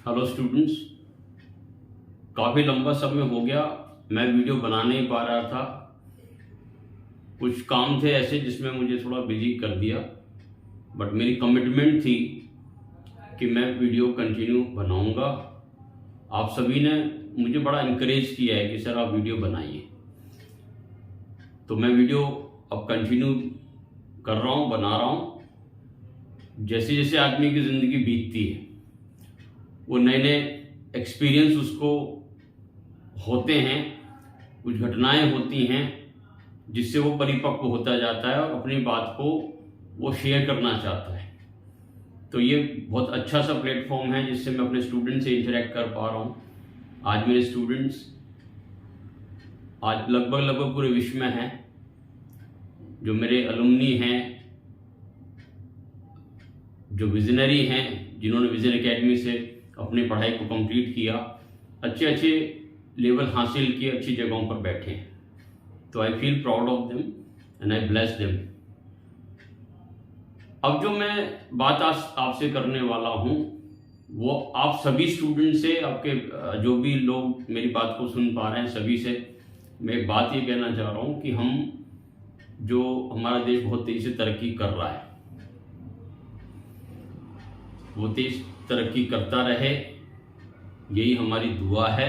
Hello students, काफ़ी लंबा समय हो गया मैं वीडियो बना नहीं पा रहा था। कुछ काम थे ऐसे जिसमें मुझे थोड़ा बिजी कर दिया, बट मेरी कमिटमेंट थी कि मैं वीडियो कंटिन्यू बनाऊंगा। आप सभी ने मुझे बड़ा इनकरेज किया है कि सर आप वीडियो बनाइए, तो मैं वीडियो अब कंटिन्यू कर रहा हूँ, बना रहा हूँ। जैसे जैसे आदमी की ज़िंदगी बीतती है वो नए नए एक्सपीरियंस उसको होते हैं, कुछ घटनाएं होती हैं जिससे वो परिपक्व होता जाता है और अपनी बात को वो शेयर करना चाहता है। तो ये बहुत अच्छा सा प्लेटफॉर्म है जिससे मैं अपने स्टूडेंट से इंटरेक्ट कर पा रहा हूँ। आज मेरे स्टूडेंट्स आज लगभग पूरे विश्व में हैं। जो मेरे अलुमनी हैं, जो विजनरी हैं, जिन्होंने विजन एकेडमी से अपनी पढ़ाई को कंप्लीट किया, अच्छे लेवल हासिल किए, अच्छी जगहों पर बैठे हैं, तो I feel proud of them and I bless them. अब जो मैं बात आज आपसे करने वाला हूँ वो आप सभी स्टूडेंट से, आपके जो भी लोग मेरी बात को सुन पा रहे हैं, सभी से मैं एक बात ये कहना चाह रहा हूँ कि हमारा देश बहुत तेजी से तरक्की कर रहा है, वो तेज तरक्की करता रहे, यही हमारी दुआ है।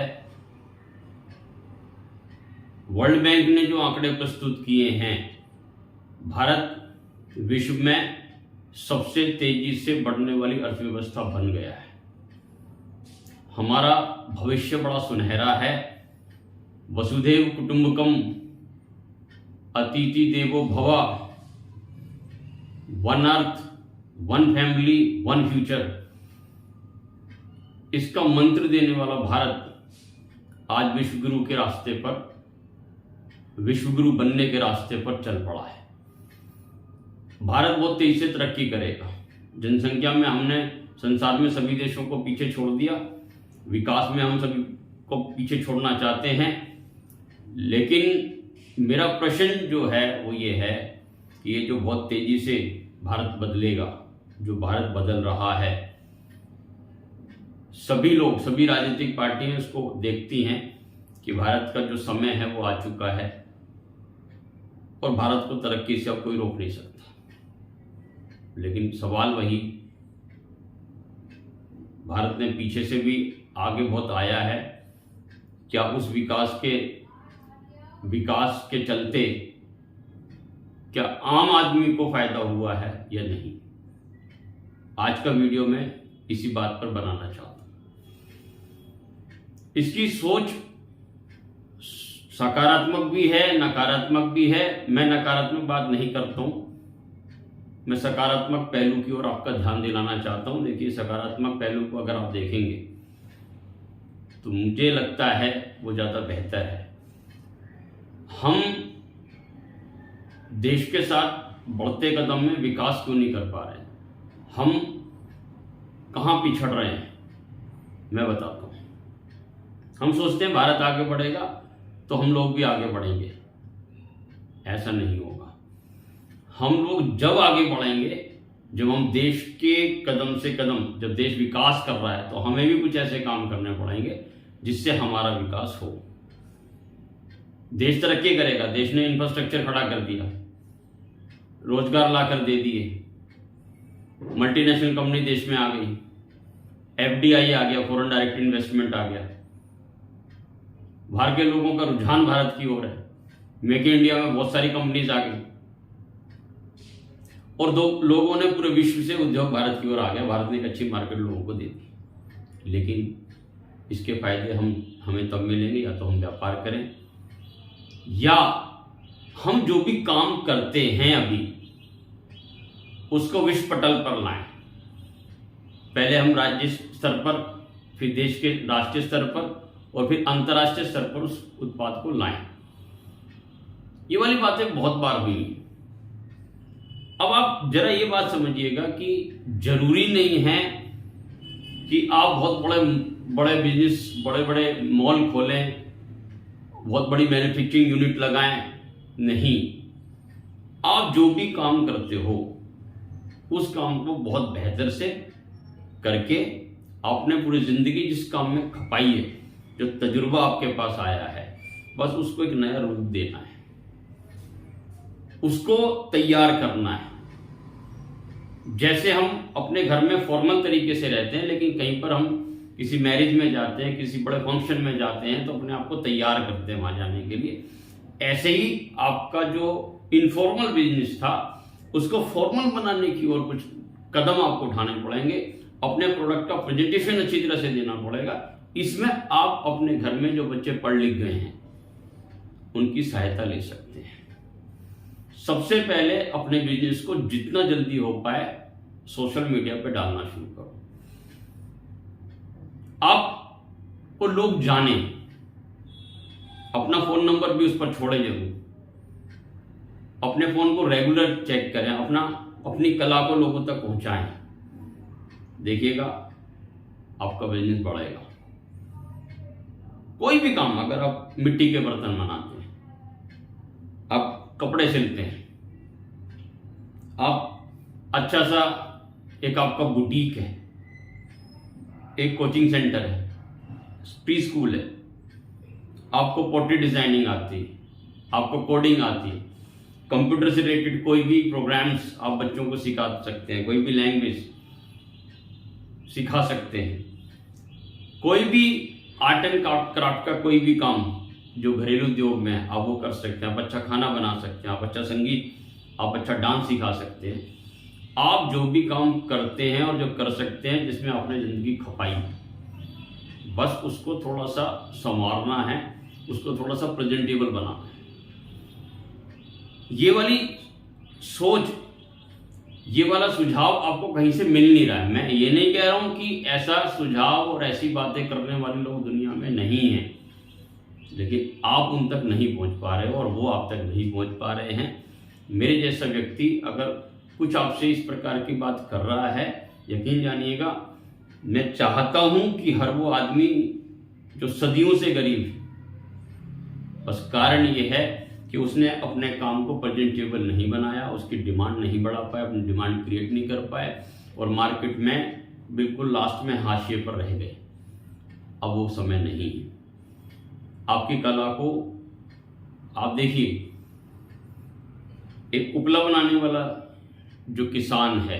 वर्ल्ड बैंक ने जो आंकड़े प्रस्तुत किए हैं, भारत विश्व में सबसे तेजी से बढ़ने वाली अर्थव्यवस्था बन गया है। हमारा भविष्य बड़ा सुनहरा है। वसुधैव कुटुंबकम, अतिथि देवो भव, one earth, one family, one future, इसका मंत्र देने वाला भारत आज विश्वगुरु के रास्ते पर, विश्वगुरु बनने के रास्ते पर चल पड़ा है। भारत बहुत तेजी से तरक्की करेगा। जनसंख्या में हमने संसार में सभी देशों को पीछे छोड़ दिया, विकास में हम सभी को पीछे छोड़ना चाहते हैं। लेकिन मेरा प्रश्न जो है वो ये है कि ये जो बहुत तेजी से भारत बदलेगा, जो भारत बदल रहा है, सभी लोग, सभी राजनीतिक पार्टियां इसको देखती हैं कि भारत का जो समय है वो आ चुका है और भारत को तरक्की से अब कोई रोक नहीं सकता। लेकिन सवाल वही, भारत ने पीछे से भी आगे बहुत आया है, क्या उस विकास के चलते क्या आम आदमी को फायदा हुआ है या नहीं? आज का वीडियो मैं इसी बात पर बनाना चाहता हूं। इसकी सोच सकारात्मक भी है, नकारात्मक भी है। मैं नकारात्मक बात नहीं करता हूं, मैं सकारात्मक पहलू की ओर आपका ध्यान दिलाना चाहता हूं। देखिए, सकारात्मक पहलू को अगर आप देखेंगे तो मुझे लगता है वो ज़्यादा बेहतर है। हम देश के साथ बढ़ते कदम में विकास क्यों नहीं कर पा रहे हैं? हम कहाँ पिछड़ रहे हैं? मैं बताता हूँ। हम सोचते हैं भारत आगे बढ़ेगा तो हम लोग भी आगे बढ़ेंगे। ऐसा नहीं होगा। हम लोग जब आगे बढ़ेंगे जब हम देश के कदम से कदम, जब देश विकास कर रहा है तो हमें भी कुछ ऐसे काम करने पड़ेंगे जिससे हमारा विकास हो। देश तरक्की करेगा, देश ने इंफ्रास्ट्रक्चर खड़ा कर दिया, रोजगार ला कर दे दिए, मल्टीनेशनल कंपनी देश में आ गई, एफडीआई आ गया, फॉरेन डायरेक्ट इन्वेस्टमेंट आ गया, बाहर के लोगों का रुझान भारत की ओर है। मेक इन इंडिया में बहुत सारी कंपनीज आ गई और लोगों ने पूरे विश्व से उद्योग भारत की ओर आ गया। भारत ने एक अच्छी मार्केट लोगों को दे दी। लेकिन इसके फायदे हमें तब मिलेंगे या तो हम व्यापार करें या हम जो भी काम करते हैं अभी उसको विश्व पटल पर लाएं। पहले हम राज्य स्तर पर, फिर देश के राष्ट्रीय स्तर पर और फिर अंतर्राष्ट्रीय स्तर पर उस उत्पाद को लाएं। ये वाली बातें बहुत बार हुई। अब आप जरा ये बात समझिएगा कि जरूरी नहीं है कि आप बहुत बड़े बिजनेस, बड़े मॉल खोलें, बहुत बड़ी मैन्युफैक्चरिंग यूनिट लगाएं। नहीं, आप जो भी काम करते हो उस काम को बहुत बेहतर से करके आपने पूरी जिंदगी जिस काम में खपाई है, जो तजुर्बा आपके पास आया है, बस उसको एक नया रूप देना है, उसको तैयार करना है। जैसे हम अपने घर में फॉर्मल तरीके से रहते हैं, लेकिन कहीं पर हम किसी मैरिज में जाते हैं, किसी बड़े फंक्शन में जाते हैं, तो अपने आप को तैयार करते हैं वहां जाने के लिए। ऐसे ही आपका जो इनफॉर्मल बिजनेस था, उसको फॉर्मल बनाने की ओर कुछ कदम आपको उठाने पड़ेंगे। अपने प्रोडक्ट का प्रेजेंटेशन अच्छी तरह से देना पड़ेगा। इसमें आप अपने घर में जो बच्चे पढ़ लिख गए हैं उनकी सहायता ले सकते हैं। सबसे पहले अपने बिजनेस को जितना जल्दी हो पाए सोशल मीडिया पे डालना शुरू करो। आपको लोग जाने, अपना फोन नंबर भी उस पर छोड़े जरूर, अपने फोन को रेगुलर चेक करें, अपनी कला को लोगों तक पहुंचाएं। देखिएगा आपका बिजनेस बढ़ेगा। कोई भी काम, अगर आप मिट्टी के बर्तन बनाते हैं, आप कपड़े सिलते हैं, आप अच्छा सा एक आपका बुटीक है, एक कोचिंग सेंटर है, प्री स्कूल है, आपको पोट्री डिजाइनिंग आती है, आपको कोडिंग आती है, कंप्यूटर से रिलेटेड कोई भी प्रोग्राम्स आप बच्चों को सिखा सकते हैं, कोई भी लैंग्वेज सिखा सकते हैं, कोई भी आर्ट एंड क्राफ्ट का कोई भी काम जो घरेलू उद्योग में है आप वो कर सकते हैं। आप अच्छा खाना बना सकते हैं, आप अच्छा संगीत, आप अच्छा डांस सिखा सकते हैं। आप जो भी काम करते हैं और जो कर सकते हैं जिसमें आपने जिंदगी खपाई, बस उसको थोड़ा सा संवारना है, उसको थोड़ा सा प्रेजेंटेबल बनाना है। ये वाली सोच, ये वाला सुझाव आपको कहीं से मिल नहीं रहा है। मैं ये नहीं कह रहा हूं कि ऐसा सुझाव और ऐसी बातें करने वाले लोग दुनिया में नहीं हैं, लेकिन आप उन तक नहीं पहुंच पा रहे हो और वो आप तक नहीं पहुंच पा रहे हैं। मेरे जैसा व्यक्ति अगर कुछ आपसे इस प्रकार की बात कर रहा है, यकीन जानिएगा मैं चाहता हूं कि हर वो आदमी जो सदियों से गरीब है, बस कारण ये है कि उसने अपने काम को प्रेजेंटेबल नहीं बनाया, उसकी डिमांड नहीं बढ़ा पाया, अपनी डिमांड क्रिएट नहीं कर पाए और मार्केट में बिल्कुल लास्ट में हाशिए पर रह गए। अब वो समय नहीं है। आपकी कला को आप देखिए, एक उपला बनाने वाला जो किसान है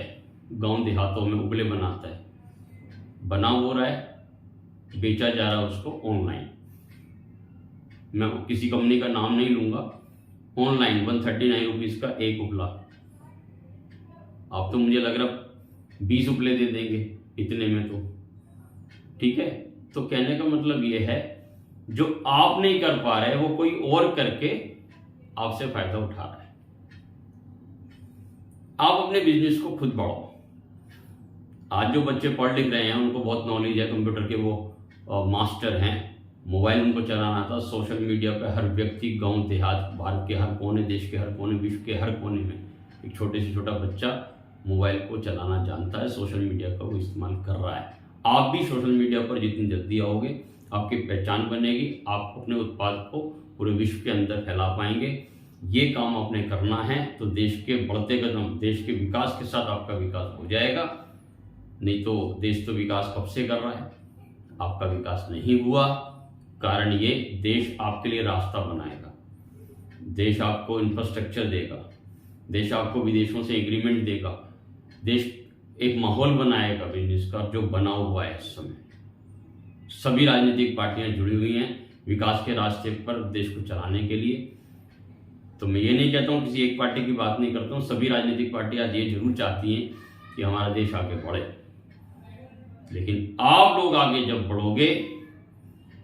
गांव देहातों में उपले बनाता है, बना हो रहा है, बेचा जा रहा है उसको ऑनलाइन। मैं किसी कंपनी का नाम नहीं लूंगा, ऑनलाइन 139 रुपीज का एक उपला। आप तो मुझे लग रहा 20 उपले दे देंगे इतने में, तो ठीक है। तो कहने का मतलब ये है, जो आप नहीं कर पा रहे वो कोई और करके आपसे फायदा उठा रहा है। आप अपने बिजनेस को खुद बढ़ाओ। आज जो बच्चे पढ़ लिख रहे हैं उनको बहुत नॉलेज है, कंप्यूटर के वो मास्टर हैं, मोबाइल उनको चलाना आता, सोशल मीडिया पे हर व्यक्ति गांव देहात, भारत के हर कोने, देश के हर कोने, विश्व के हर कोने में एक छोटे से छोटा बच्चा मोबाइल को चलाना जानता है, सोशल मीडिया का वो इस्तेमाल कर रहा है। आप भी सोशल मीडिया पर जितनी जल्दी आओगे आपकी पहचान बनेगी, आप अपने उत्पाद को पूरे विश्व के अंदर फैला पाएंगे। ये काम आपने करना है तो देश के बढ़ते कदम, देश के विकास के साथ आपका विकास हो जाएगा। नहीं तो देश तो विकास कब से कर रहा है, आपका विकास नहीं हुआ। कारण ये, देश आपके लिए रास्ता बनाएगा, देश आपको इंफ्रास्ट्रक्चर देगा, देश आपको विदेशों से एग्रीमेंट देगा, देश एक माहौल बनाएगा बिजनेस का जो बना हुआ है इस समय। सभी राजनीतिक पार्टियां जुड़ी हुई हैं विकास के रास्ते पर देश को चलाने के लिए। तो मैं ये नहीं कहता हूँ, किसी एक पार्टी की बात नहीं करता हूँ, सभी राजनीतिक पार्टियां आज ये जरूर चाहती हैं कि हमारा देश आगे बढ़े। लेकिन आप लोग आगे जब बढ़ोगे,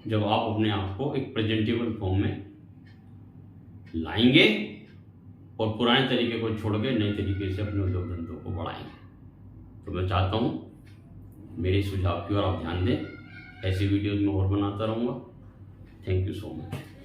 जब आप अपने आप को एक प्रेजेंटेबल फॉर्म में लाएंगे और पुराने तरीके को छोड़ के नए तरीके से अपने उद्योग धंधों को बढ़ाएंगे। तो मैं चाहता हूँ मेरे सुझाव की ओर आप ध्यान दें। ऐसी वीडियोज में और बनाता रहूँगा। Thank you so much.